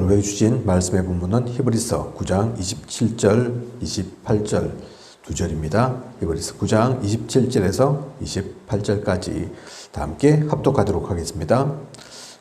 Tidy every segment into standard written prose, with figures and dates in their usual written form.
오늘 주신 말씀의 본문은 히브리서 9장 27절, 28절 두 절입니다. 히브리서 9장 27절에서 28절까지 다 함께 합독하도록 하겠습니다.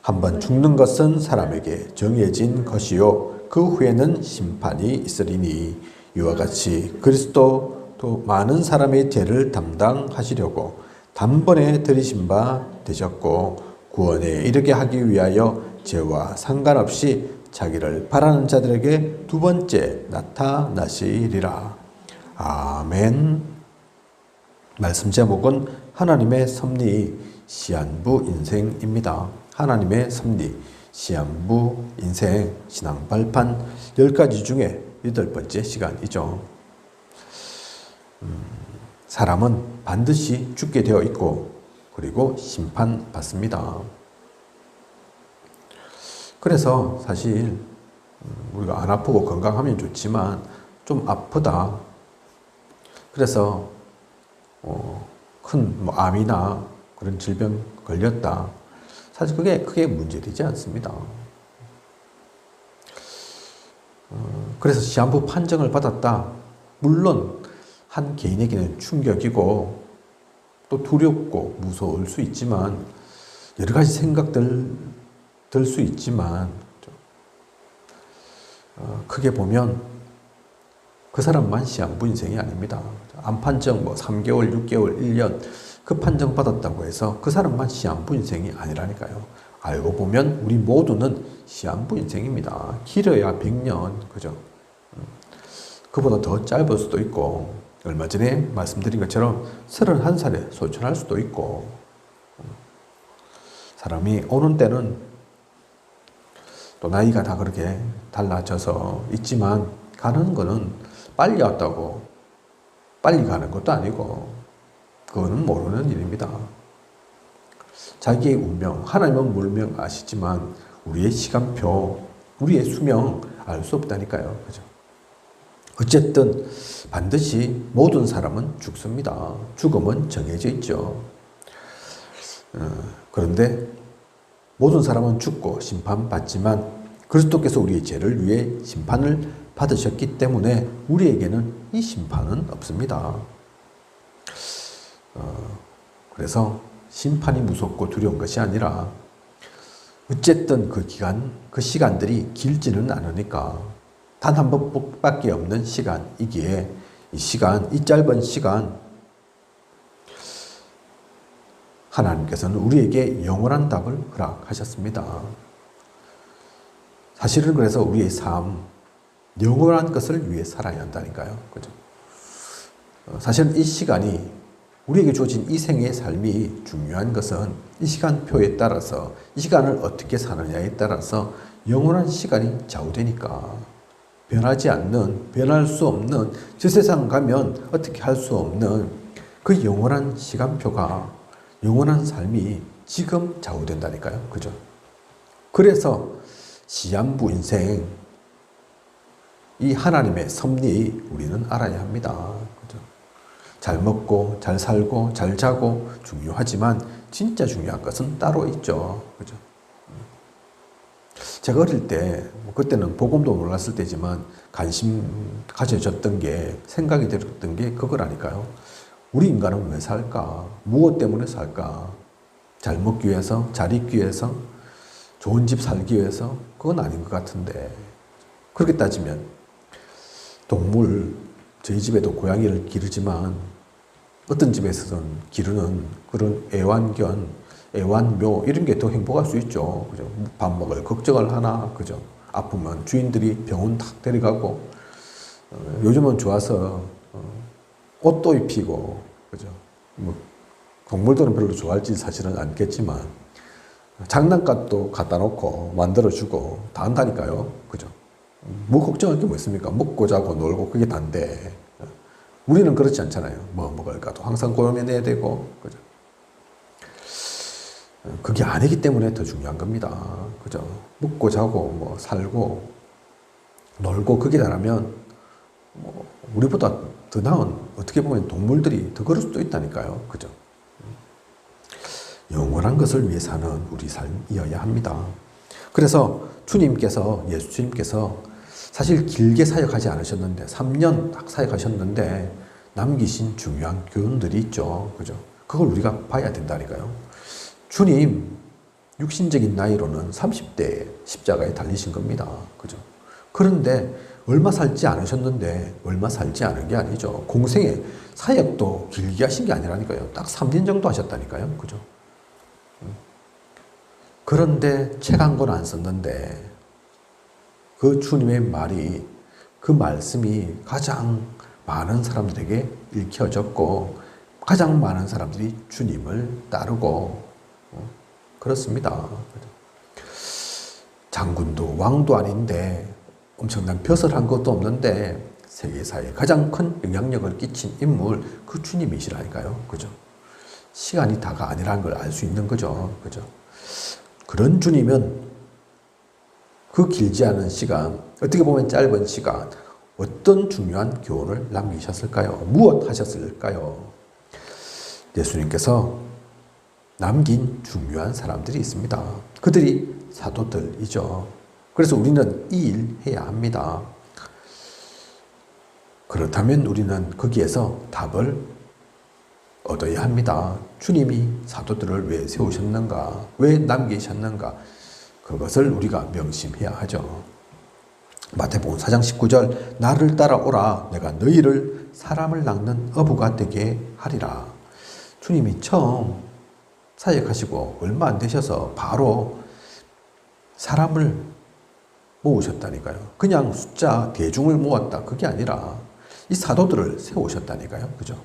한번 죽는 것은 사람에게 정해진 것이요 그 후에는 심판이 있으리니 이와 같이 그리스도도 많은 사람의 죄를 담당하시려고 단번에 들이신 바 되셨고 구원에 이르게 하기 위하여 죄와 상관없이 자기를 바라는 자들에게 두 번째 나타나시리라. 아멘. 말씀 제목은 하나님의 섭리 시한부 인생입니다. 하나님의 섭리 시한부 인생 신앙 발판 10가지 중에 8번째 시간이죠. 사람은 반드시 죽게 되어 있고 그리고 심판받습니다. 그래서 사실 우리가 안 아프고 건강하면 좋지만 좀 아프다. 그래서 큰 암이나 그런 질병 걸렸다. 사실 그게 크게 문제되지 않습니다. 그래서 시한부 판정을 받았다. 물론 한 개인에게는 충격이고 또 두렵고 무서울 수 있지만 여러 가지 생각들 들 수 있지만 크게 보면 그 사람만 시한부 인생이 아닙니다. 암 판정 3개월, 6개월, 1년 그 판정 받았다고 해서 그 사람만 시한부 인생이 아니라니까요. 알고 보면 우리 모두는 시한부 인생입니다. 길어야 100년, 그죠? 그보다 더 짧을 수도 있고 얼마 전에 말씀드린 것처럼 31살에 소천할 수도 있고 사람이 오는 때는 또 나이가 다 그렇게 달라져서 있지만 가는 거는 빨리 왔다고 빨리 가는 것도 아니고 그거는 모르는 일입니다. 자기의 운명, 하나님은 물명 아시지만 우리의 시간표, 우리의 수명 알 수 없다니까요. 그죠? 어쨌든 반드시 모든 사람은 죽습니다. 죽음은 정해져 있죠. 그런데 모든 사람은 죽고 심판받지만 그리스도께서 우리의 죄를 위해 심판을 받으셨기 때문에 우리에게는 이 심판은 없습니다. 그래서 심판이 무섭고 두려운 것이 아니라 어쨌든 그 기간, 그 시간들이 길지는 않으니까 단 한 번밖에 없는 시간이기에 이 짧은 시간 하나님께서는 우리에게 영원한 답을 허락하셨습니다. 사실은 그래서 우리의 삶, 영원한 것을 위해 살아야 한다니까요. 그죠? 사실은 이 시간이 우리에게 주어진 이 생의 삶이 중요한 것은 이 시간표에 따라서 이 시간을 어떻게 사느냐에 따라서 영원한 시간이 좌우되니까 변하지 않는, 변할 수 없는 저 세상 가면 어떻게 할 수 없는 그 영원한 시간표가 영원한 삶이 지금 좌우된다니까요. 그죠? 그래서 시한부 인생, 이 하나님의 섭리 우리는 알아야 합니다. 그죠? 잘 먹고, 잘 살고, 잘 자고 중요하지만 진짜 중요한 것은 따로 있죠. 그죠? 제가 어릴 때, 그때는 복음도 몰랐을 때지만 관심 가져졌던 게, 생각이 들었던 게 그거라니까요. 우리 인간은 왜 살까? 무엇 때문에 살까? 잘 먹기 위해서, 잘 입기 위해서, 좋은 집 살기 위해서? 그건 아닌 것 같은데. 그렇게 따지면 동물, 저희 집에도 고양이를 기르지만 어떤 집에서는 기르는 그런 애완견, 애완묘 이런 게 더 행복할 수 있죠. 그죠? 밥 먹을 걱정을 하나, 그죠? 아프면 주인들이 병원 탁 데려가고 요즘은 좋아서 옷도 입히고, 그죠? 동물들은 별로 좋아할지 사실은 않겠지만, 장난감도 갖다 놓고, 만들어주고, 다 한다니까요. 그죠? 뭐 걱정할 게 뭐 있습니까? 먹고 자고 놀고, 그게 단데. 우리는 그렇지 않잖아요. 뭐 먹을까도 항상 고민해야 되고, 그죠? 그게 아니기 때문에 더 중요한 겁니다. 그죠? 먹고 자고, 뭐 살고, 놀고, 그게 다라면, 우리보다 더 나은, 어떻게 보면 동물들이 더 그럴 수도 있다니까요. 그죠? 영원한 것을 위해 사는 우리 삶이어야 합니다. 그래서 예수님께서 사실 길게 사역하지 않으셨는데 3년 딱 사역하셨는데 남기신 중요한 교훈들이 있죠. 그죠? 그걸 우리가 봐야 된다니까요. 주님 육신적인 나이로는 30대에 십자가에 달리신 겁니다. 그죠? 그런데 얼마 살지 않으셨는데 얼마 살지 않은 게 아니죠. 공생에 사역도 길게 하신 게 아니라니까요. 딱 3년 정도 하셨다니까요. 그죠? 그런데 책 한 권 안 썼는데 그 주님의 말이, 그 말씀이 가장 많은 사람들에게 읽혀졌고 가장 많은 사람들이 주님을 따르고 그렇습니다. 장군도 왕도 아닌데 엄청난 벼슬 한 것도 없는데 세계사에 가장 큰 영향력을 끼친 인물, 그 주님이시라니까요. 그죠? 시간이 다가 아니라는 걸 알 수 있는 거죠. 그죠? 그런 주님은 그 길지 않은 시간, 어떻게 보면 짧은 시간, 어떤 중요한 교훈을 남기셨을까요? 무엇 하셨을까요? 예수님께서 남긴 중요한 사람들이 있습니다. 그들이 사도들이죠. 그래서 우리는 이 일 해야 합니다. 그렇다면 우리는 거기에서 답을 얻어야 합니다. 주님이 사도들을 왜 세우셨는가? 왜 남기셨는가? 그것을 우리가 명심해야 하죠. 마태복음 4장 19절, 나를 따라오라. 내가 너희를 사람을 낚는 어부가 되게 하리라. 주님이 처음 사역하시고 얼마 안 되셔서 바로 사람을 모으셨다니까요. 그냥 숫자 대중을 모았다, 그게 아니라 이 사도들을 세우셨다니까요. 그죠?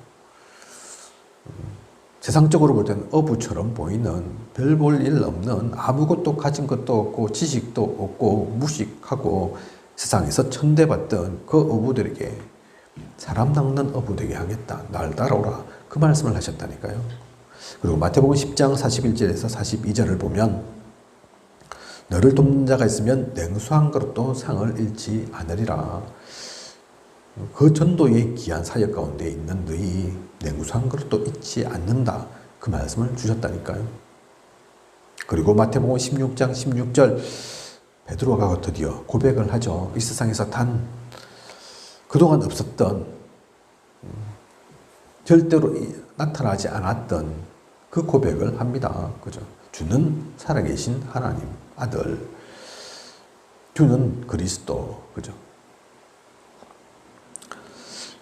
세상적으로 볼 때는 어부처럼 보이는 별 볼 일 없는, 아무것도 가진 것도 없고 지식도 없고 무식하고 세상에서 천대받던 그 어부들에게 사람 낚는 어부 되게 하겠다, 날 따라오라, 그 말씀을 하셨다니까요. 그리고 마태복음 10장 41절에서 42절을 보면 너를 돕는 자가 있으면 냉수 한 그릇도 상을 잃지 않으리라. 그 전도의 귀한 사역 가운데 있는 너희 냉수 한 그릇도 잊지 않는다, 그 말씀을 주셨다니까요. 그리고 마태복음 16장 16절, 베드로가 드디어 고백을 하죠. 이 세상에서 단 그동안 없었던, 절대로 나타나지 않았던 그 고백을 합니다. 그죠? 주는 살아계신 하나님 아들, 주는 그리스도. 그죠?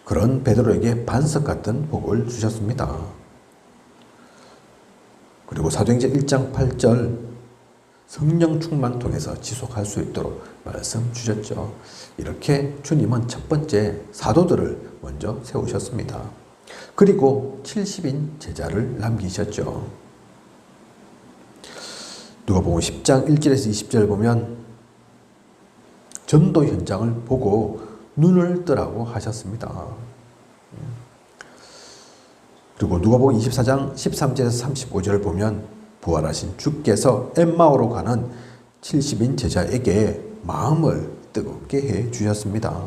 그런 베드로에게 반석 같은 복을 주셨습니다. 그리고 사도행전 1장 8절, 성령 충만 통해서 지속할 수 있도록 말씀 주셨죠. 이렇게 주님은 첫 번째 사도들을 먼저 세우셨습니다. 그리고 70인 제자를 남기셨죠. 누가복음 10장 1절에서 20절 보면 전도 현장을 보고 눈을 뜨라고 하셨습니다. 그리고 누가복음 24장 13절에서 35절을 보면 부활하신 주께서 엠마오로 가는 70인 제자에게 마음을 뜨겁게 해 주셨습니다.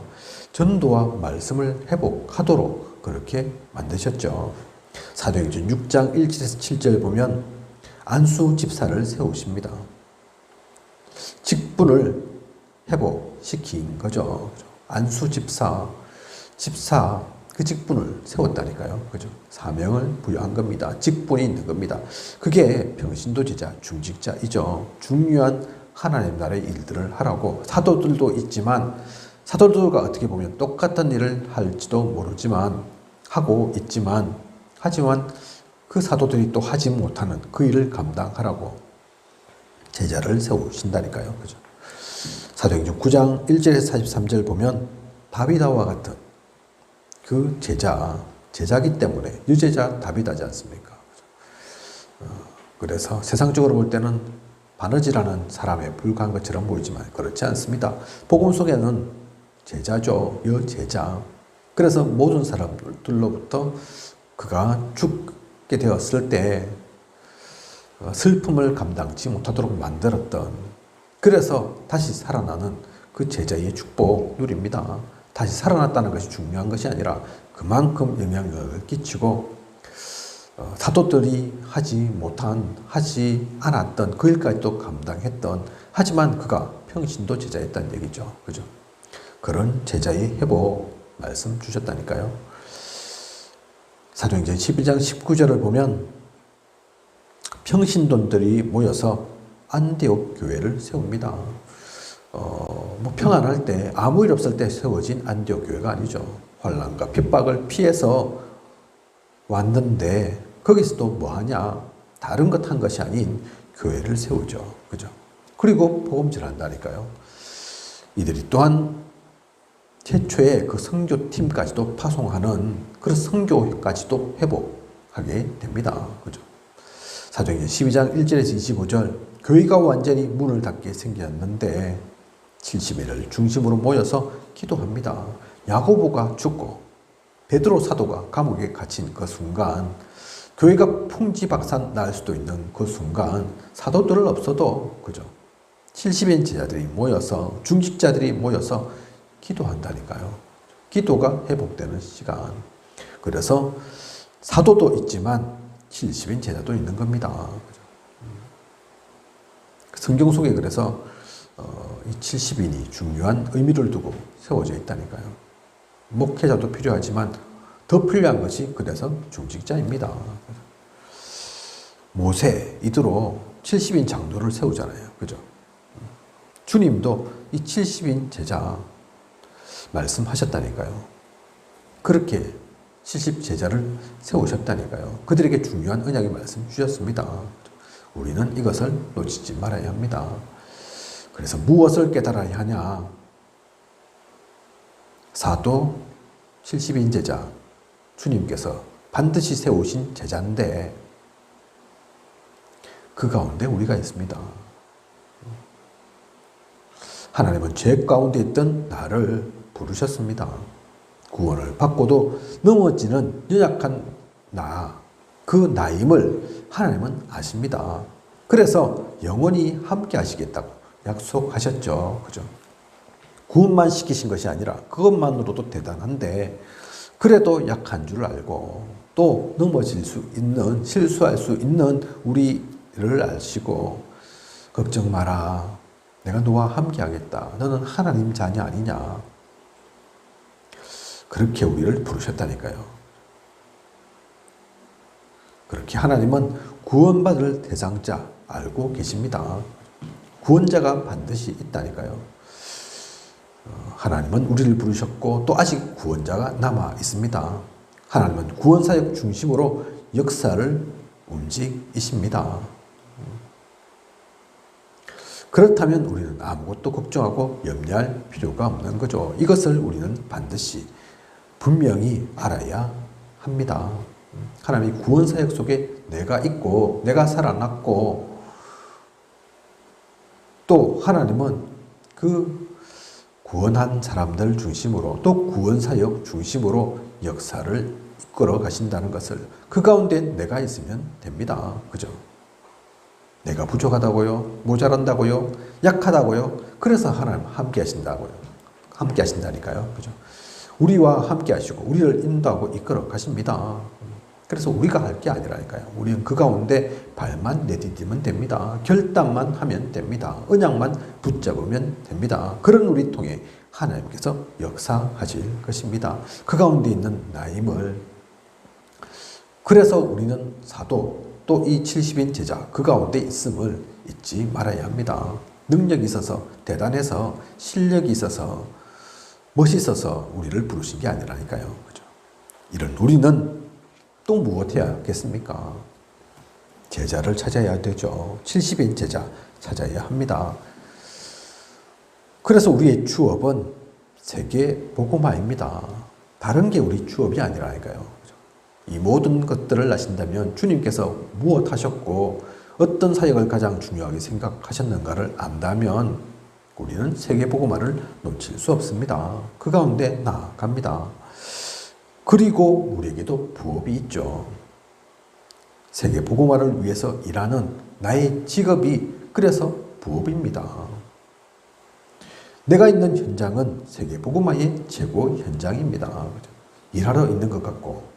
전도와 말씀을 회복하도록 그렇게 만드셨죠. 사도행전 6장 1절에서 7절 보면 안수 집사를 세우십니다. 직분을 회복시킨 거죠. 안수 집사, 그 직분을 세웠다니까요. 그죠? 사명을 부여한 겁니다. 직분이 있는 겁니다. 그게 평신도 제자, 중직자이죠. 중요한 하나님 나라의 일들을 하라고. 사도들도 있지만, 사도들과 어떻게 보면 똑같은 일을 할지도 모르지만, 하고 있지만, 하지만 그 사도들이 또 하지 못하는 그 일을 감당하라고 제자를 세우신다니까요. 그죠? 사도행전 9장 1절에서 43절 보면 다비다와 같은 그 제자기 때문에 유제자 다비다지 않습니까? 그래서 세상적으로 볼 때는 바느질하는 사람에 불과한 것처럼 보이지만 그렇지 않습니다. 복음 속에는 제자죠. 여제자. 그래서 모든 사람들로부터 그가 죽게 되었을 때 슬픔을 감당치 못하도록 만들었던, 그래서 다시 살아나는 그 제자의 축복 누립니다. 다시 살아났다는 것이 중요한 것이 아니라 그만큼 영향력을 끼치고 사도들이 하지 않았던 그 일까지 또 감당했던 하지만 그가 평신도 제자였다는 얘기죠. 그죠? 그런 제자의 회복 말씀 주셨다니까요. 사도행전 11장 19절을 보면 평신도들이 모여서 안디옥 교회를 세웁니다. 뭐 평안할 때 아무 일 없을 때 세워진 안디옥 교회가 아니죠. 환난과 핍박을 피해서 왔는데 거기서도 뭐하냐? 다른 것 한 것이 아닌 교회를 세우죠. 그죠? 그리고 복음질한다니까요. 이들이 또한 최초의 그 선교팀까지도 파송하는 그런 선교까지도 회복하게 됩니다. 그죠? 사도행전 12장 1절에서 25절 교회가 완전히 문을 닫게 생겼는데 70인을 중심으로 모여서 기도합니다. 야고보가 죽고 베드로 사도가 감옥에 갇힌 그 순간, 교회가 풍지박산 날 수도 있는 그 순간 사도들은 없어도 그죠? 70인 제자들이 모여서 중직자들이 모여서 기도한다니까요. 기도가 회복되는 시간. 그래서 사도도 있지만 70인 제자도 있는 겁니다. 성경 속에 그래서 이 70인이 중요한 의미를 두고 세워져 있다니까요. 목회자도 필요하지만 더 필요한 것이 그래서 중직자입니다. 모세, 이드로 70인 장로를 세우잖아요. 그죠? 주님도 이 70인 제자 말씀하셨다니까요. 그렇게 70 제자를 세우셨다니까요. 그들에게 중요한 언약의 말씀 주셨습니다. 우리는 이것을 놓치지 말아야 합니다. 그래서 무엇을 깨달아야 하냐? 사도 70인 제자, 주님께서 반드시 세우신 제자인데 그 가운데 우리가 있습니다. 하나님은 죄 가운데 있던 나를 부르셨습니다. 구원을 받고도 넘어지는 연약한 나, 그 나임을 하나님은 아십니다. 그래서 영원히 함께 하시겠다고 약속하셨죠. 그죠? 구원만 시키신 것이 아니라 그것만으로도 대단한데 그래도 약한 줄 알고 또 넘어질 수 있는, 실수할 수 있는 우리를 아시고 걱정 마라. 내가 너와 함께 하겠다. 너는 하나님 자녀 아니냐. 그렇게 우리를 부르셨다니까요. 그렇게 하나님은 구원받을 대상자 알고 계십니다. 구원자가 반드시 있다니까요. 하나님은 우리를 부르셨고 또 아직 구원자가 남아 있습니다. 하나님은 구원사역 중심으로 역사를 움직이십니다. 그렇다면 우리는 아무것도 걱정하고 염려할 필요가 없는 거죠. 이것을 우리는 반드시 분명히 알아야 합니다. 하나님이 구원사역 속에 내가 있고 내가 살아났고 또 하나님은 그 구원한 사람들 중심으로 또 구원사역 중심으로 역사를 이끌어 가신다는 것을 그 가운데 내가 있으면 됩니다. 그죠? 내가 부족하다고요? 모자란다고요? 약하다고요? 그래서 하나님 함께 하신다고요. 함께 하신다니까요. 그죠? 우리와 함께 하시고 우리를 인도하고 이끌어 가십니다. 그래서 우리가 할 게 아니라니까요. 우리는 그 가운데 발만 내디디면 됩니다. 결단만 하면 됩니다. 언약만 붙잡으면 됩니다. 그런 우리 통해 하나님께서 역사하실 것입니다. 그 가운데 있는 나임을 그래서 우리는 사도 또 이 70인 제자 그 가운데 있음을 잊지 말아야 합니다. 능력이 있어서 대단해서 실력이 있어서 멋있어서 우리를 부르신 게 아니라니까요. 그죠? 이런 우리는 또 무엇 해야 하겠습니까? 제자를 찾아야 되죠. 70인 제자 찾아야 합니다. 그래서 우리의 취업은 세계 복음화입니다. 다른 게 우리 취업이 아니라니까요. 이 모든 것들을 아신다면 주님께서 무엇 하셨고 어떤 사역을 가장 중요하게 생각하셨는가를 안다면 우리는 세계 복음화를 놓칠 수 없습니다. 그 가운데 나아갑니다. 그리고 우리에게도 부업이 있죠. 세계 복음화를 위해서 일하는 나의 직업이 그래서 부업입니다. 내가 있는 현장은 세계 복음화의 최고 현장입니다. 일하러 있는 것 같고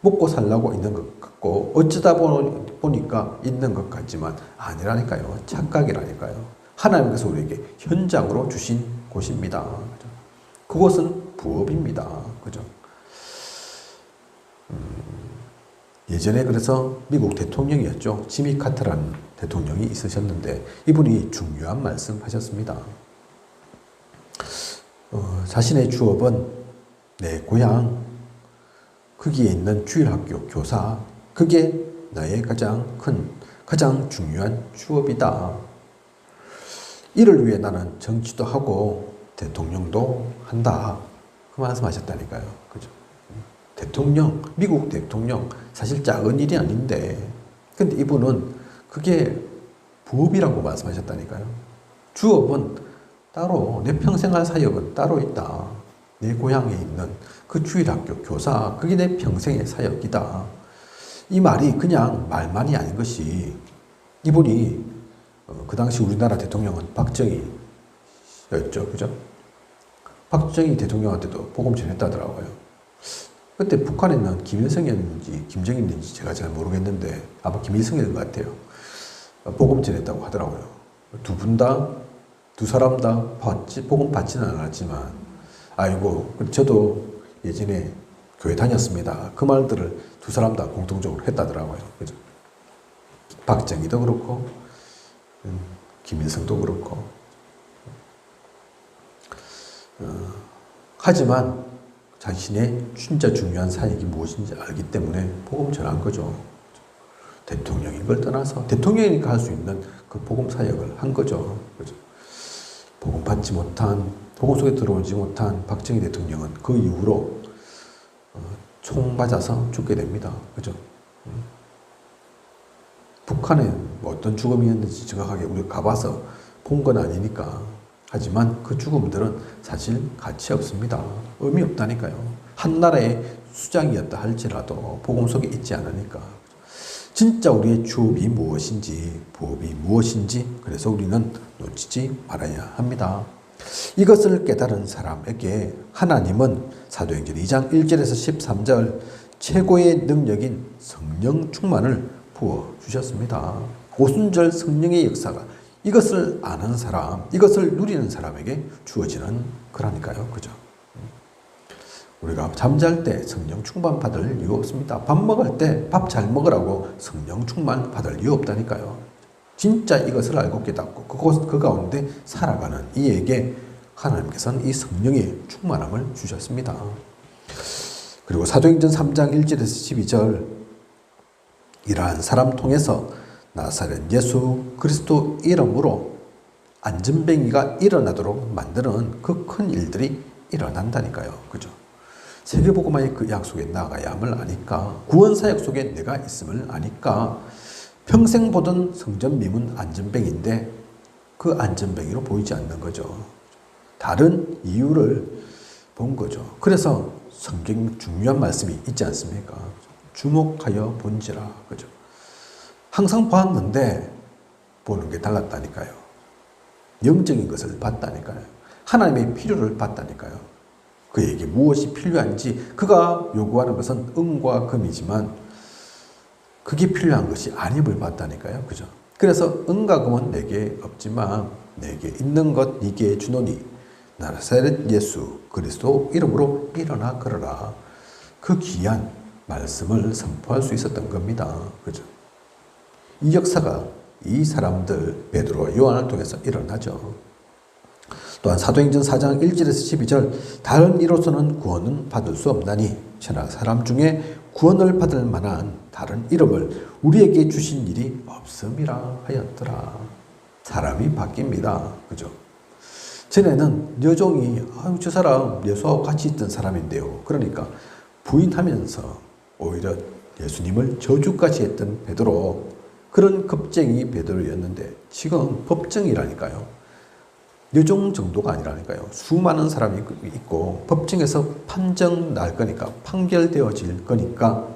먹고 살라고 있는 것 같고 어쩌다 보니까 있는 것 같지만 아니라니까요. 착각이라니까요. 하나님께서 우리에게 현장으로 주신 곳입니다. 그죠? 그곳은 부업입니다. 그죠? 예전에 그래서 미국 대통령이었죠. 지미 카터라는 대통령이 있으셨는데 이분이 중요한 말씀 하셨습니다. 자신의 주업은 내 고향, 거기에 있는 주일학교 교사, 그게 나의 가장 중요한 주업이다. 이를 위해 나는 정치도 하고 대통령도 한다. 그 말씀하셨다니까요. 그죠? 대통령, 미국 대통령, 사실 작은 일이 아닌데, 근데 이분은 그게 부업이라고 말씀하셨다니까요. 주업은 따로, 내 평생 할 사역은 따로 있다. 내 고향에 있는 그 주일학교 교사, 그게 내 평생의 사역이다. 이 말이 그냥 말만이 아닌 것이, 이분이 그 당시 우리나라 대통령은 박정희였죠. 그죠? 박정희 대통령한테도 복음 전했다더라고요. 그때 북한에 있는 김일성이었는지 김정일인지 제가 잘 모르겠는데 아마 김일성이었던 것 같아요. 복음 전했다고 하더라고요. 두 사람 다 복음 받지는 않았지만, 아이고, 저도 예전에 교회 다녔습니다. 그 말들을 두 사람 다 공통적으로 했다더라고요. 그죠? 박정희도 그렇고, 김일성도 그렇고. 하지만 자신의 진짜 중요한 사역이 무엇인지 알기 때문에 복음 전한 거죠. 대통령인 걸 떠나서 대통령이니까 할 수 있는 그 복음 사역을 한 거죠. 그죠? 복음 받지 못한, 복음 속에 들어오지 못한 박정희 대통령은 그 이후로 총 맞아서 죽게 됩니다. 그죠? 북한에 뭐 어떤 죽음이었는지 정확하게 우리가 가봐서 본 건 아니니까. 하지만 그 죽음들은 사실 가치 없습니다. 의미 없다니까요. 한 나라의 수장이었다 할지라도 복음 속에 있지 않으니까. 진짜 우리의 주업이 무엇인지, 부업이 무엇인지, 그래서 우리는 놓치지 말아야 합니다. 이것을 깨달은 사람에게 하나님은 사도행전 2장 1절에서 13절 최고의 능력인 성령 충만을 부어주셨습니다. 오순절 성령의 역사가 이것을 아는 사람, 이것을 누리는 사람에게 주어지는 거라니까요. 그죠? 우리가 잠잘 때 성령 충만 받을 이유 없습니다. 밥 먹을 때 밥 잘 먹으라고 성령 충만 받을 이유 없다니까요. 진짜 이것을 알고 깨닫고 그 가운데 살아가는 이에게 하나님께서는 이 성령의 충만함을 주셨습니다. 그리고 사도행전 3장 1절에서 12절 이러한 사람 통해서 나사렛 예수 그리스도 이름으로 안전뱅이가 일어나도록 만드는 그 큰 일들이 일어난다니까요. 그죠? 세계복음화의 그 약속에 나가야 함을 아니까, 구원사역 속에 내가 있음을 아니까 평생 보던 성전미문 안전뱅이인데 그 안전뱅이로 보이지 않는 거죠. 다른 이유를 본 거죠. 그래서 성경 중요한 말씀이 있지 않습니까? 주목하여 본지라. 그죠? 항상 봤는데 보는 게 달랐다니까요. 영적인 것을 봤다니까요. 하나님의 필요를 봤다니까요. 그에게 무엇이 필요한지, 그가 요구하는 것은 은과 금이지만 그게 필요한 것이 아님을 봤다니까요. 그죠? 그래서 은과 금은 내게 없지만 내게 있는 것 네게 주노니 나사렛 예수 그리스도 이름으로 일어나 걸어라. 그 귀한 말씀을 선포할 수 있었던 겁니다. 그죠? 이 역사가 이 사람들 베드로와 요한을 통해서 일어나죠. 또한 사도행전 4장 1절에서 12절 다른 이로서는 구원은 받을 수 없나니 천하 사람 중에 구원을 받을 만한 다른 이름을 우리에게 주신 일이 없음이라 하였더라. 사람이 바뀝니다. 그죠? 전에는 여종이 저 사람 예수하고 같이 있던 사람인데요. 그러니까 부인하면서 오히려 예수님을 저주까지 했던 베드로, 그런 겁쟁이 베드로였는데 지금 법정이라니까요. 여종 정도가 아니라니까요. 수많은 사람이 있고 법정에서 판정 날 거니까, 판결되어질 거니까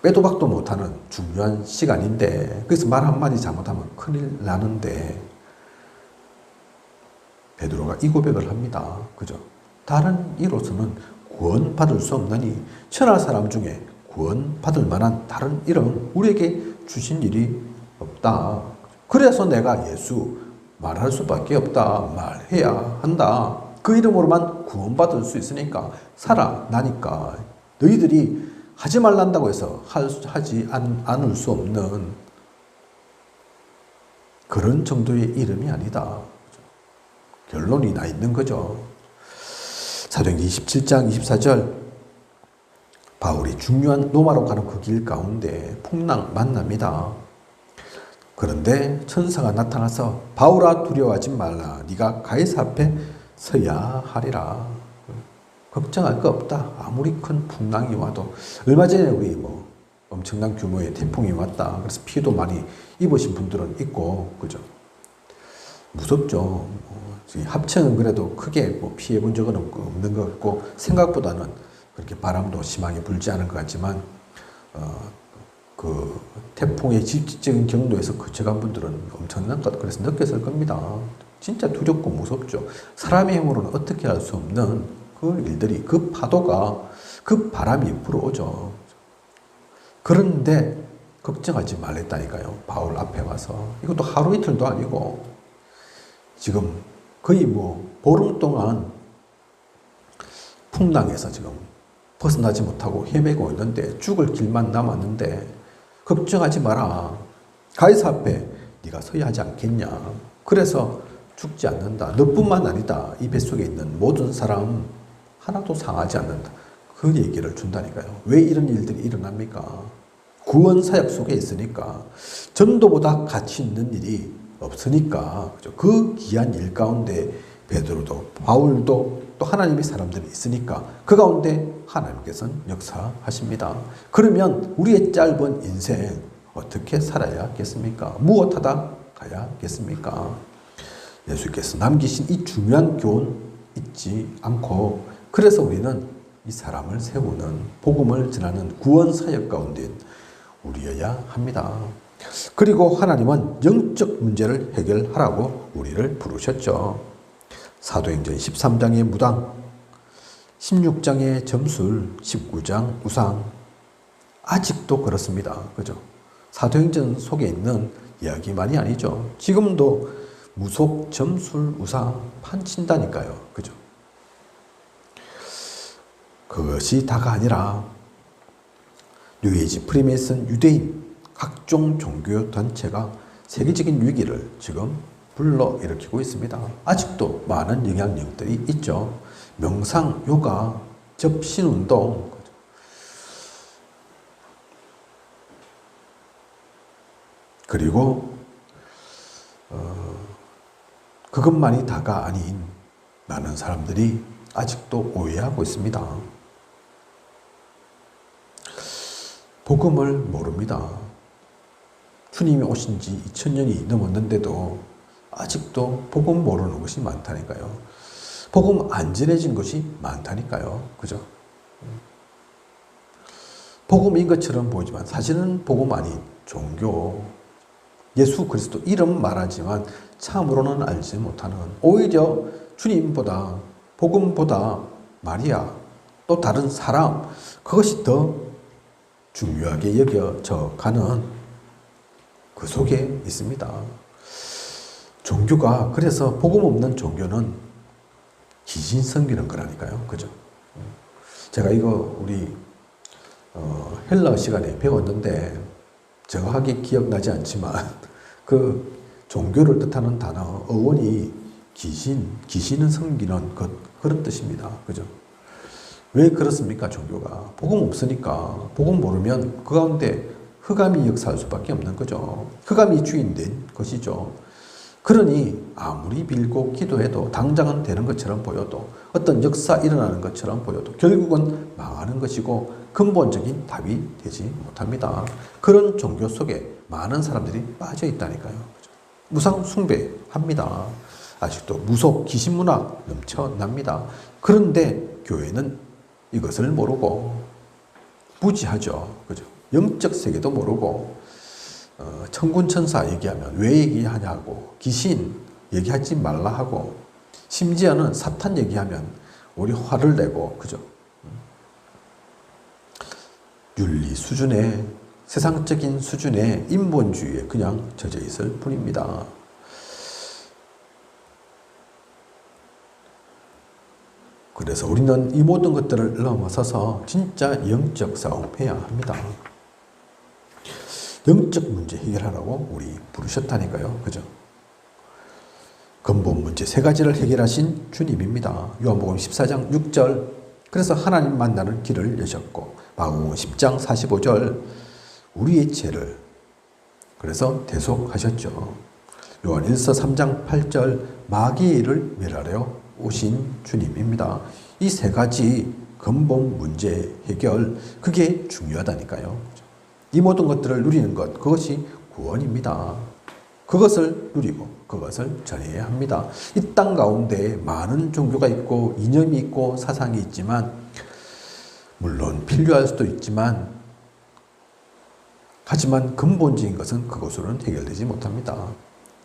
빼도 박도 못하는 중요한 시간인데, 그래서 말 한마디 잘못하면 큰일 나는데 베드로가 이 고백을 합니다. 그죠? 다른 이로서는 구원받을 수 없나니 천하 사람 중에 구원받을 만한 다른 이름 우리에게 주신 일이 없다. 그래서 내가 예수 말할 수밖에 없다. 말해야 한다. 그 이름으로만 구원받을 수 있으니까 살아나니까 너희들이 하지 말란다고 해서 하지 않을 수 없는 그런 정도의 이름이 아니다. 결론이 나 있는 거죠. 사도행전 27장 24절 바울이 중요한 로마로 가는 그 길 가운데 풍랑 만납니다. 그런데 천사가 나타나서 바울아 두려워하지 말라. 네가 가이사 앞에 서야 하리라. 걱정할 거 없다. 아무리 큰 풍랑이 와도 얼마 전에 우리 엄청난 규모의 태풍이 왔다. 그래서 피해도 많이 입으신 분들은 있고 그죠. 무섭죠. 합천은 그래도 크게 피해 본 적은 없는 것 같고 생각보다는 그렇게 바람도 심하게 불지 않은 것 같지만 그 태풍의 직접적인 경로에서 거쳐간 분들은 엄청난 것 그래서 느꼈을 겁니다. 진짜 두렵고 무섭죠. 사람의 힘으로는 어떻게 할 수 없는 그 일들이 그 파도가 그 바람이 불어오죠. 그런데 걱정하지 말랬다니까요. 바울 앞에 와서 이것도 하루 이틀도 아니고 지금 거의 보름 동안 풍랑에서 지금 벗어나지 못하고 헤매고 있는데 죽을 길만 남았는데 걱정하지 마라. 가이사 앞에 네가 서야 하지 않겠냐. 그래서 죽지 않는다. 너뿐만 아니다. 이 뱃속에 있는 모든 사람 하나도 상하지 않는다. 그 얘기를 준다니까요. 왜 이런 일들이 일어납니까? 구원 사역 속에 있으니까 전도보다 가치 있는 일이 없으니까 그 귀한 일 가운데 베드로도 바울도 또 하나님의 사람들이 있으니까 그 가운데 하나님께서는 역사하십니다. 그러면 우리의 짧은 인생 어떻게 살아야겠습니까? 무엇하다 가야겠습니까? 예수께서 남기신 이 중요한 교훈 잊지 않고 그래서 우리는 이 사람을 세우는 복음을 전하는 구원 사역 가운데 우리여야 합니다. 그리고 하나님은 영적 문제를 해결하라고 우리를 부르셨죠. 사도행전 13장의 무당, 16장의 점술, 19장 우상 아직도 그렇습니다. 그죠? 사도행전 속에 있는 이야기만이 아니죠. 지금도 무속, 점술, 우상 판친다니까요. 그죠? 그것이 다가 아니라 뉴에이지, 프리메이슨, 유대인 각종 종교 단체가 세계적인 위기를 지금 불러일으키고 있습니다. 아직도 많은 영향력들이 있죠. 명상, 요가, 접신운동 그리고 그것만이 다가 아닌 많은 사람들이 아직도 오해하고 있습니다. 복음을 모릅니다. 주님이 오신 지 2000년이 넘었는데도 아직도 복음 모르는 것이 많다니까요. 복음 안 전해진 것이 많다니까요. 그죠? 복음인 것처럼 보이지만 사실은 복음 아닌 종교, 예수 그리스도 이름 말하지만 참으로는 알지 못하는 오히려 주님보다 복음보다 마리아 또 다른 사람 그것이 더 중요하게 여겨져 가는 그 속에 있습니다. 종교가 그래서 복음 없는 종교는 귀신 섬기는 거라니까요. 그죠? 제가 이거 우리 헬라 시간에 배웠는데 정확하게 기억나지 않지만 그 종교를 뜻하는 단어 어원이 귀신은 섬기는 그런 뜻입니다. 그죠? 왜 그렇습니까? 종교가 복음 없으니까 복음 모르면 그 가운데 흑암이 역사할 수밖에 없는 거죠. 흑암이 주인된 것이죠. 그러니 아무리 빌고 기도해도 당장은 되는 것처럼 보여도 어떤 역사 일어나는 것처럼 보여도 결국은 망하는 것이고 근본적인 답이 되지 못합니다. 그런 종교 속에 많은 사람들이 빠져 있다니까요. 무상 숭배합니다. 아직도 무속 귀신문화 넘쳐납니다. 그런데 교회는 이것을 모르고 무지하죠. 그죠? 영적 세계도 모르고 천군천사 얘기하면 왜 얘기하냐고 귀신 얘기하지 말라 하고 심지어는 사탄 얘기하면 우리 화를 내고 그죠? 윤리 수준의 세상적인 수준의 인본주의에 그냥 젖어 있을 뿐입니다. 그래서 우리는 이 모든 것들을 넘어서서 진짜 영적 싸움해야 합니다. 영적 문제 해결하라고 우리 부르셨다니까요. 그죠? 근본 문제 세 가지를 해결하신 주님입니다. 요한복음 14장 6절 그래서 하나님 만나는 길을 여셨고 마가복음 10장 45절 우리의 죄를 그래서 대속하셨죠. 요한 1서 3장 8절 마귀의 일을 멸하려 오신 주님입니다. 이 세 가지 근본 문제 해결 그게 중요하다니까요. 이 모든 것들을 누리는 것 그것이 구원입니다. 그것을 누리고 그것을 전해야 합니다. 이 땅 가운데 많은 종교가 있고 이념이 있고 사상이 있지만 물론 필요할 수도 있지만 하지만 근본적인 것은 그것으로는 해결되지 못합니다.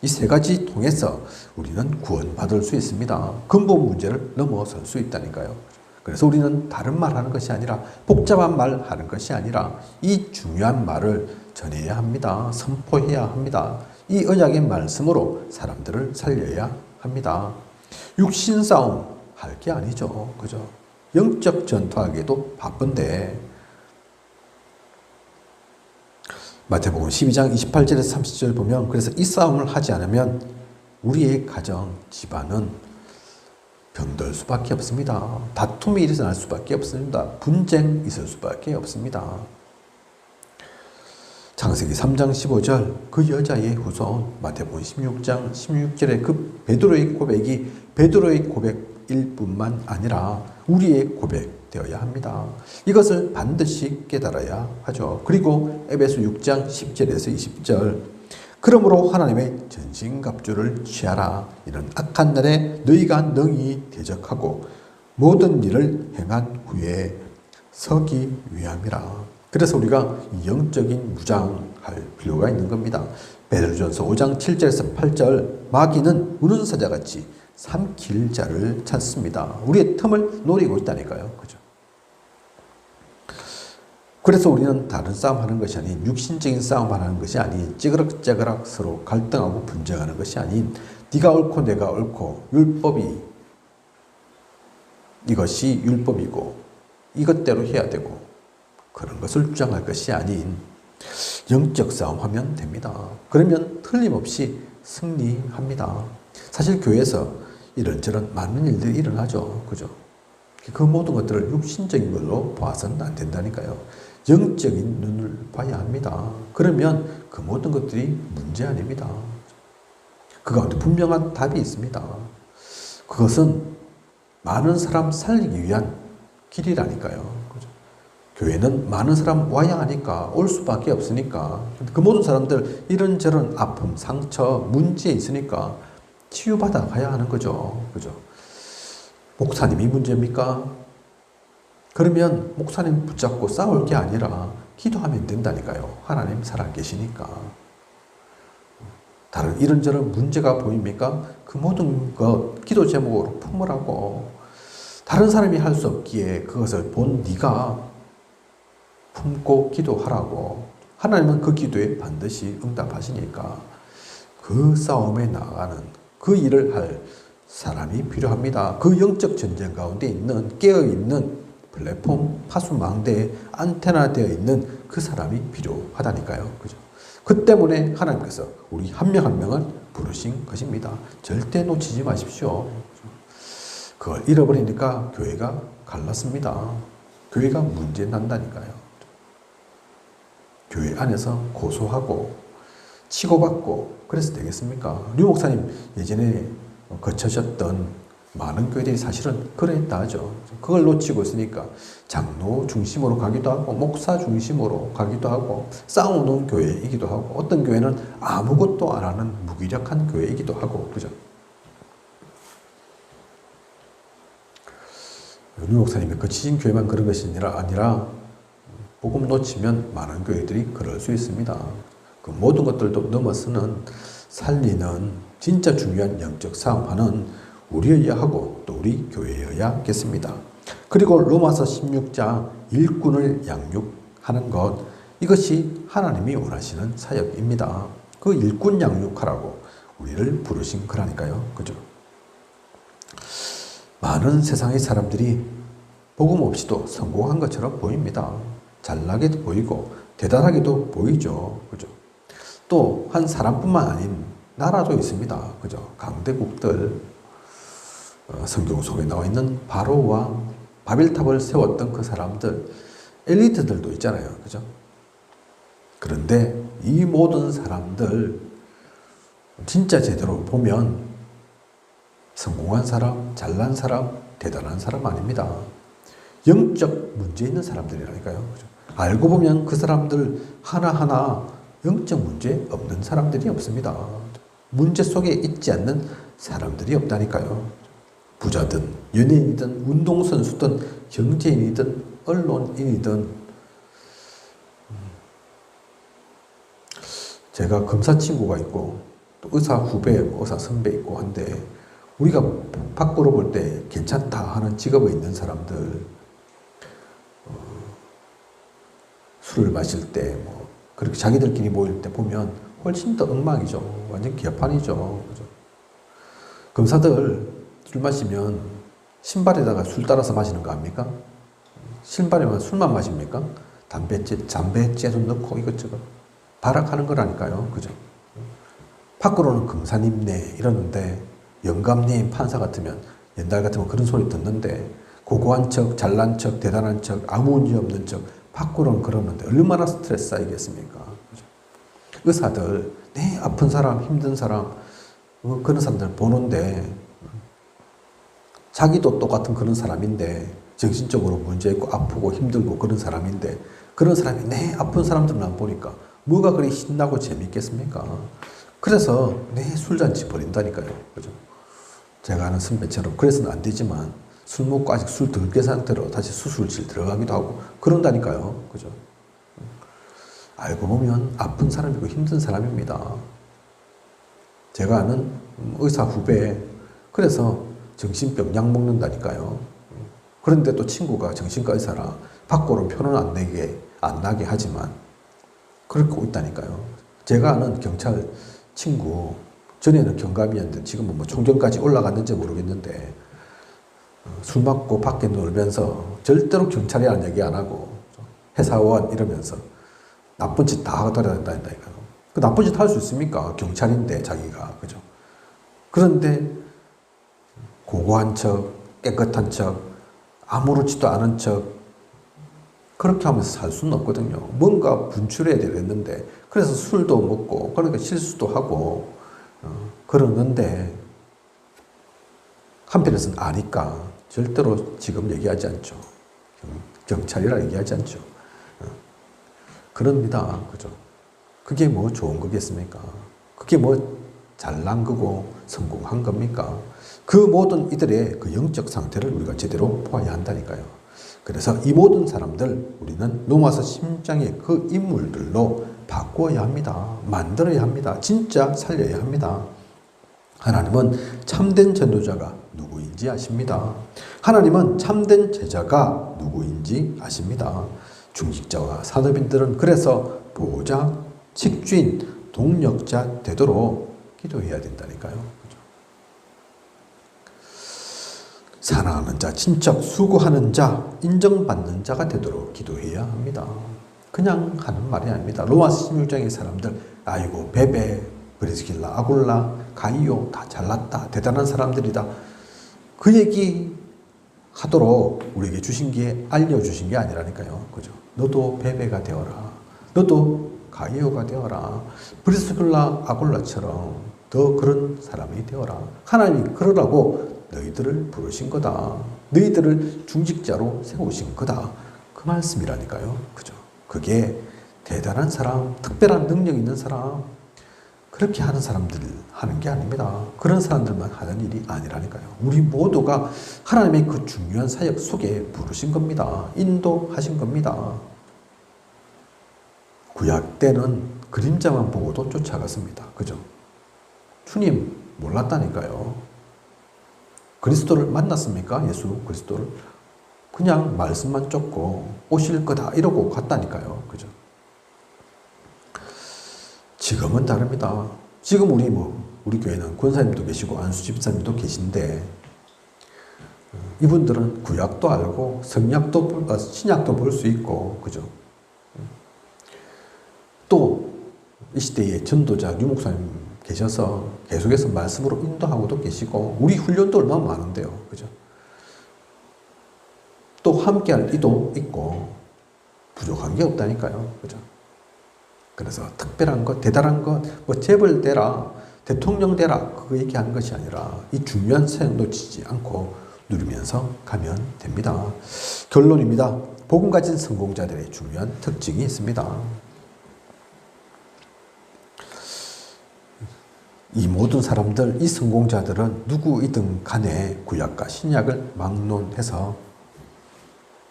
이 세 가지 통해서 우리는 구원받을 수 있습니다. 근본 문제를 넘어설 수 있다니까요. 그래서 우리는 다른 말 하는 것이 아니라 복잡한 말 하는 것이 아니라 이 중요한 말을 전해야 합니다. 선포해야 합니다. 이 언약의 말씀으로 사람들을 살려야 합니다. 육신 싸움 할 게 아니죠. 그죠? 영적 전투하기에도 바쁜데 마태복음 12장 28절에서 30절 보면 그래서 이 싸움을 하지 않으면 우리의 가정, 집안은 병들 수밖에 없습니다. 다툼이 일어날 수밖에 없습니다. 분쟁 있을 수밖에 없습니다. 창세기 3장 15절 그 여자의 후손 마태복음 16장 16절의 그 베드로의 고백이 베드로의 고백일 뿐만 아니라 우리의 고백 되어야 합니다. 이것을 반드시 깨달아야 하죠. 그리고 에베소 6장 10절에서 20절 그러므로 하나님의 전신갑주를 취하라. 이런 악한 날에 너희가 능히 대적하고 모든 일을 행한 후에 서기 위함이라. 그래서 우리가 영적인 무장할 필요가 있는 겁니다. 베드로전서 5장 7절에서 8절 마귀는 우는 사자같이 삼킬 자를 찾습니다. 우리의 틈을 노리고 있다니까요. 그죠? 그래서 우리는 다른 싸움하는 것이 아닌 육신적인 싸움을 하는 것이 아닌 찌그럭찌그럭 서로 갈등하고 분쟁하는 것이 아닌 네가 옳고 내가 옳고 율법이 이것이 율법이고 이것대로 해야 되고 그런 것을 주장할 것이 아닌 영적 싸움하면 됩니다. 그러면 틀림없이 승리합니다. 사실 교회에서 이런저런 많은 일들이 일어나죠. 그죠? 그 모든 것들을 육신적인 걸로 봐서는 안 된다니까요. 영적인 눈을 봐야 합니다. 그러면 그 모든 것들이 문제 아닙니다. 그 가운데 분명한 답이 있습니다. 그것은 많은 사람 살리기 위한 길이라니까요. 그죠? 교회는 많은 사람 와야 하니까 올 수밖에 없으니까 그 모든 사람들 이런저런 아픔, 상처, 문제 있으니까 치유받아 가야 하는 거죠. 그죠? 목사님이 문제입니까? 그러면 목사님 붙잡고 싸울 게 아니라 기도하면 된다니까요. 하나님 살아계시니까. 다른 이런저런 문제가 보입니까? 그 모든 것 기도 제목으로 품으라고. 다른 사람이 할 수 없기에 그것을 본 네가 품고 기도하라고. 하나님은 그 기도에 반드시 응답하시니까 그 싸움에 나가는 그 일을 할 사람이 필요합니다. 그 영적 전쟁 가운데 있는 깨어있는 플랫폼 파수망대에 안테나 되어 있는 그 사람이 필요하다니까요. 그죠? 그 때문에 하나님께서 우리 한 명 한 명을 부르신 것입니다. 절대 놓치지 마십시오. 그걸 잃어버리니까 교회가 갈랐습니다. 교회가 문제 난다니까요. 교회 안에서 고소하고 치고받고 그래서 되겠습니까? 류 목사님 예전에 거쳐졌던 많은 교회들이 사실은 그랬다 하죠. 그걸 놓치고 있으니까 장로 중심으로 가기도 하고 목사 중심으로 가기도 하고 싸우는 교회이기도 하고 어떤 교회는 아무것도 안 하는 무기력한 교회이기도 하고 그죠? 류 목사님이 거치신 교회만 그런 것이 아니라 복음 놓치면 많은 교회들이 그럴 수 있습니다. 그 모든 것들도 넘어서는 살리는 진짜 중요한 영적 싸움하는 우리여야 하고 또 우리 교회여야겠습니다. 그리고 로마서 16장 일꾼을 양육하는 것 이것이 하나님이 원하시는 사역입니다. 그 일꾼 양육하라고 우리를 부르신 거라니까요. 그죠? 많은 세상의 사람들이 복음 없이도 성공한 것처럼 보입니다. 잘나게도 보이고 대단하게도 보이죠. 그죠? 또 한 사람뿐만 아닌 나라도 있습니다. 그죠? 강대국들, 성경 속에 나와 있는 바로 왕, 바벨탑을 세웠던 그 사람들, 엘리트들도 있잖아요. 그죠? 그런데 이 모든 사람들 진짜 제대로 보면 성공한 사람, 잘난 사람, 대단한 사람 아닙니다. 영적 문제 있는 사람들이라니까요. 그죠? 알고 보면 그 사람들 하나하나 영적 문제 없는 사람들이 없습니다. 문제 속에 있지 않는 사람들이 없다니까요. 부자든 연예인이든 운동선수든 경제인이든 언론인이든. 제가 검사 친구가 있고 또 의사 후배, 의사 선배 있고 한데 우리가 밖으로 볼 때 괜찮다 하는 직업에 있는 사람들, 술을 마실 때 뭐 그렇게 자기들끼리 모일 때 보면 훨씬 더 엉망이죠. 완전 개판이죠. 그죠? 검사들 술 마시면 신발에다가 술 따라서 마시는 거 아닙니까? 신발에만 술만 마십니까? 담배째도 넣고 이것저것 발악하는 거라니까요. 그죠? 밖으로는 검사님네 이러는데 영감님 판사 같으면 옛날 같으면 그런 소리 듣는데 고고한 척, 잘난 척, 대단한 척, 아무 문제 없는 척 밖으로는 그러는데 얼마나 스트레스 쌓이겠습니까? 그죠? 의사들 내 아픈 사람, 힘든 사람 그런 사람들 보는데 자기도 똑같은 그런 사람인데 정신적으로 문제 있고 아프고 힘들고 그런 사람인데 그런 사람이 내 아픈 사람들만 보니까 뭐가 그리 신나고 재밌겠습니까? 그래서 내 술잔치 버린다니까요. 그죠? 제가 아는 선배처럼 그래서는 안 되지만 술 먹고 아직 술 덜 깬 상태로 다시 수술실 들어가기도 하고 그런다니까요. 그죠? 알고 보면 아픈 사람이고 힘든 사람입니다. 제가 아는 의사 후배, 그래서 정신병 약 먹는다니까요. 그런데 또 친구가 정신과 의사라 밖으로 표는 안 나게 하지만 그렇게 있다니까요. 제가 아는 경찰 친구, 전에는 경감이었는데 지금은 뭐 총경까지 올라갔는지 모르겠는데 술 먹고 밖에 놀면서 절대로 경찰이라는 얘기 안 하고 회사원 이러면서 나쁜 짓 다 하고 다닌다니까요. 그 나쁜 짓 할 수 있습니까? 경찰인데 자기가. 그죠? 그런데 고고한 척, 깨끗한 척, 아무렇지도 않은 척 그렇게 하면서 살 수는 없거든요. 뭔가 분출해야 되겠는데 그래서 술도 먹고 그러니까 실수도 하고 그러는데 한편에서는 아니까 절대로 지금 얘기하지 않죠. 경찰이라 얘기하지 않죠. 그럽니다. 그죠? 그게 뭐 좋은 거겠습니까? 그게 뭐 잘난 거고 성공한 겁니까? 그 모든 이들의 그 영적 상태를 우리가 제대로 보아야 한다니까요. 그래서 이 모든 사람들 우리는 로마서 10장의 그 인물들로 바꾸어야 합니다. 만들어야 합니다. 진짜 살려야 합니다. 하나님은 참된 전도자가 누구인지 아십니다. 하나님은 참된 제자가 누구인지 아십니다. 중직자와 산업인들은 그래서 보호자, 직주인, 동력자 되도록 기도해야 된다니까요. 그죠? 사랑하는 자, 친척, 수고하는 자, 인정받는 자가 되도록 기도해야 합니다. 그냥 하는 말이 아닙니다. 로마서 16장의 사람들, 아이고 베베, 브리스길라, 아굴라, 가이오 다 잘났다, 대단한 사람들이다. 그 얘기 하도록 우리에게 주신 게 알려주신 게 아니라니까요. 그죠? 너도 베베가 되어라. 너도 가이오가 되어라. 브리스길라, 아굴라처럼 더 그런 사람이 되어라. 하나님이 그러라고 너희들을 부르신 거다. 너희들을 중직자로 세우신 거다. 그 말씀이라니까요. 그죠? 그게 대단한 사람, 특별한 능력 있는 사람, 그렇게 하는 사람들 하는 게 아닙니다. 그런 사람들만 하는 일이 아니라니까요. 우리 모두가 하나님의 그 중요한 사역 속에 부르신 겁니다. 인도하신 겁니다. 구약 때는 그림자만 보고도 쫓아갔습니다. 그죠? 주님 몰랐다니까요. 그리스도를 만났습니까? 예수 그리스도를. 그냥 말씀만 쫓고 오실 거다 이러고 갔다니까요. 그죠? 지금은 다릅니다. 지금 우리 교회는 권사님도 계시고 안수집사님도 계신데 이분들은 구약도 알고 신약도 볼 수 있고 그죠? 또 이 시대에 전도자 류목사님 계셔서 계속해서 말씀으로 인도하고도 계시고 우리 훈련도 얼마나 많은데요. 그죠? 또 함께할 이도 있고 부족한 게 없다니까요. 그죠? 그래서 특별한 것, 대단한 것, 재벌 되라, 대통령 되라 그거 얘기하는 것이 아니라 이 중요한 사역 놓치지 않고 누리면서 가면 됩니다. 결론입니다. 복음 가진 성공자들의 중요한 특징이 있습니다. 이 모든 사람들, 이 성공자들은 누구이든 간에 구약과 신약을 막론해서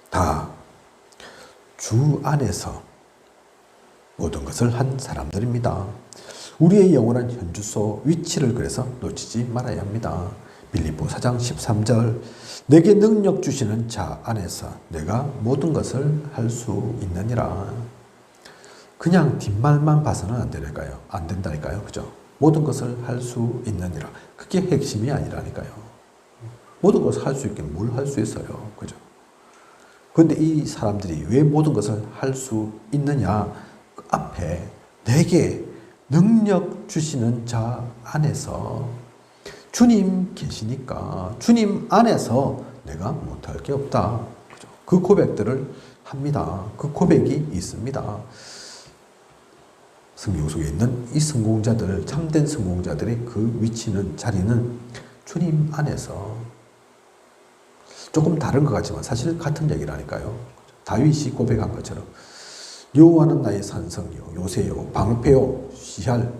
다 주 안에서 모든 것을 한 사람들입니다. 우리의 영원한 현주소 위치를 그래서 놓치지 말아야 합니다. 빌립보 4장 13절 내게 능력 주시는 자 안에서 내가 모든 것을 할 수 있느니라. 그냥 뒷말만 봐서는 안 된다니까요. 그죠? 모든 것을 할 수 있느니라. 그게 핵심이 아니라니까요. 모든 것을 할 수 있긴 뭘 할 수 있어요. 그죠? 그런데 이 사람들이 왜 모든 것을 할 수 있느냐? 그 앞에 내게 능력 주시는 자 안에서 주님 계시니까 주님 안에서 내가 못할 게 없다. 그죠? 그 고백들을 합니다. 그 고백이 있습니다. 성경 속에 있는 이 성공자들, 참된 성공자들의 그 위치는, 자리는 주님 안에서 조금 다른 것 같지만 사실 같은 얘기라니까요. 다윗이 고백한 것처럼 여호와는 나의 산성이요, 요새요, 방패요, 시할,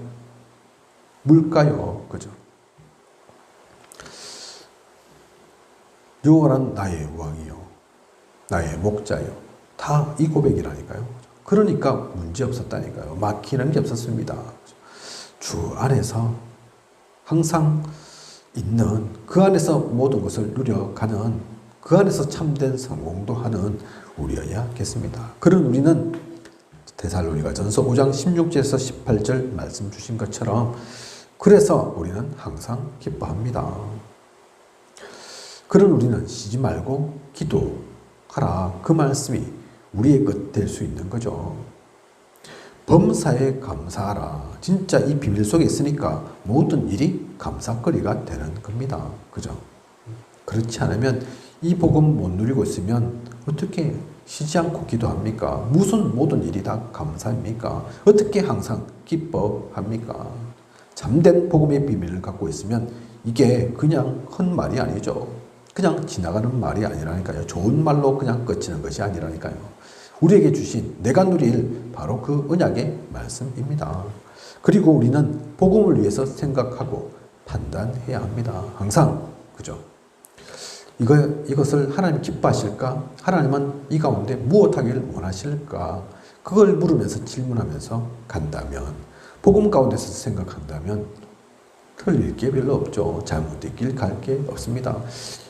물가요. 그죠? 여호와는 나의 왕이요, 나의 목자요. 다 이 고백이라니까요. 그러니까 문제 없었다니까요. 막히는 게 없었습니다. 주 안에서 항상 있는, 그 안에서 모든 것을 누려가는, 그 안에서 참된 성공도 하는 우리여야겠습니다. 그런 우리는 데살로니가전서 5장 16절에서 18절 말씀 주신 것처럼 그래서 우리는 항상 기뻐합니다. 그런 우리는 쉬지 말고 기도하라. 그 말씀이 우리의 것 될 수 있는 거죠. 범사에 감사하라. 진짜 이 비밀 속에 있으니까 모든 일이 감사거리가 되는 겁니다. 그죠? 그렇지 않으면 이 복음 못 누리고 있으면 어떻게 쉬지 않고 기도합니까? 무슨 모든 일이 다 감사입니까? 어떻게 항상 기뻐합니까? 참된 복음의 비밀을 갖고 있으면 이게 그냥 헛말이 아니죠. 그냥 지나가는 말이 아니라니까요. 좋은 말로 그냥 끝이는 것이 아니라니까요. 우리에게 주신 내가 누릴 바로 그 언약의 말씀입니다. 그리고 우리는 복음을 위해서 생각하고 판단해야 합니다. 항상. 그죠? 이것을 하나님 기뻐하실까? 하나님은 이 가운데 무엇하기를 원하실까? 그걸 물으면서 질문하면서 간다면, 복음 가운데서 생각한다면 틀릴 게 별로 없죠. 잘못된 길 갈 게 없습니다.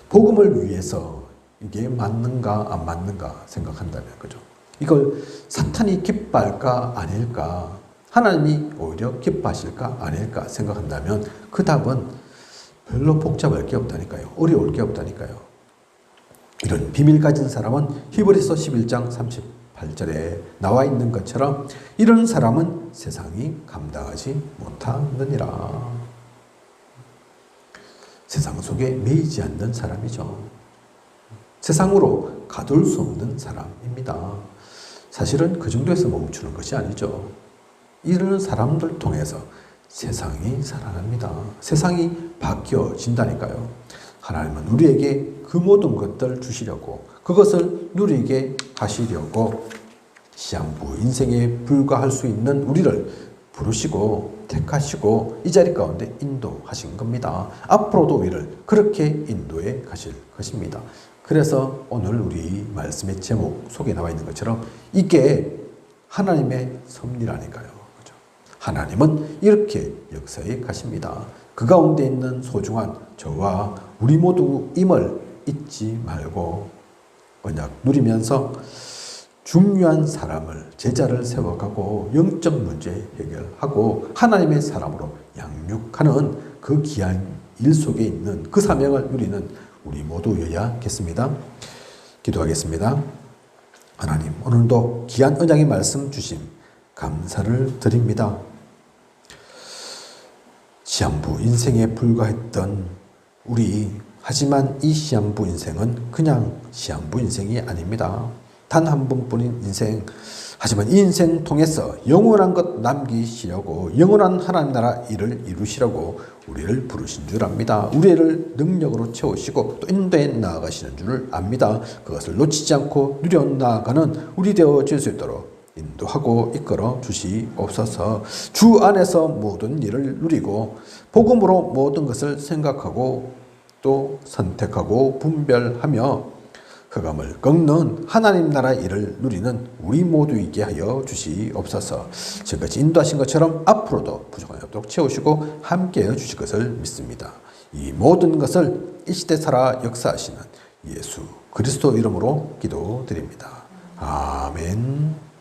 복음을 위해서 이게 맞는가 안 맞는가 생각한다면, 그죠? 이걸 사탄이 기뻐할까 아닐까, 하나님이 오히려 기뻐하실까 아닐까 생각한다면 그 답은 별로 복잡할 게 없다니까요. 어려울 게 없다니까요. 이런 비밀 가진 사람은 히브리서 11장 38절에 나와 있는 것처럼 이런 사람은 세상이 감당하지 못하느니라. 세상 속에 매이지 않는 사람이죠. 세상으로 가둘 수 없는 사람입니다. 사실은 그 정도에서 멈추는 것이 아니죠. 이런 사람들 통해서 세상이 살아납니다. 세상이 바뀌어진다니까요. 하나님은 우리에게 그 모든 것들 주시려고, 그것을 누리게 하시려고 시한부 인생에 불과할 수 있는 우리를 부르시고 택하시고 이 자리 가운데 인도하신 겁니다. 앞으로도 우리를 그렇게 인도해 가실 것입니다. 그래서 오늘 우리 말씀의 제목 속에 나와 있는 것처럼 이게 하나님의 섭리라니까요. 그렇죠? 하나님은 이렇게 역사해 가십니다. 그 가운데 있는 소중한 저와 우리 모두임을 잊지 말고 언약 누리면서 중요한 사람을 제자를 세워가고 영적 문제 해결하고 하나님의 사람으로 양육하는 그 귀한 일 속에 있는 그 사명을 누리는 우리 모두여야겠습니다. 기도하겠습니다. 하나님, 오늘도 귀한 언약의 말씀 주심 감사를 드립니다. 시한부 인생에 불과했던 우리, 하지만 이 시한부 인생은 그냥 시한부 인생이 아닙니다. 단 한 번뿐인 인생, 하지만 이 인생 통해서 영원한 것 남기시려고 영원한 하나님 나라 일을 이루시려고 우리를 부르신 줄 압니다. 우리를 능력으로 채우시고 또 인도해 나아가시는 줄 압니다. 그것을 놓치지 않고 누려 나아가는 우리 되어질 수 있도록 인도하고 이끌어 주시옵소서. 주 안에서 모든 일을 누리고 복음으로 모든 것을 생각하고 또 선택하고 분별하며 흑암을 꺾는 하나님 나라 일을 누리는 우리 모두 있게 하여 주시옵소서. 지금까지 인도하신 것처럼 앞으로도 부족함이 없도록 채우시고 함께해 주실 것을 믿습니다. 이 모든 것을 이 시대 살아 역사하시는 예수 그리스도 이름으로 기도드립니다. 아멘.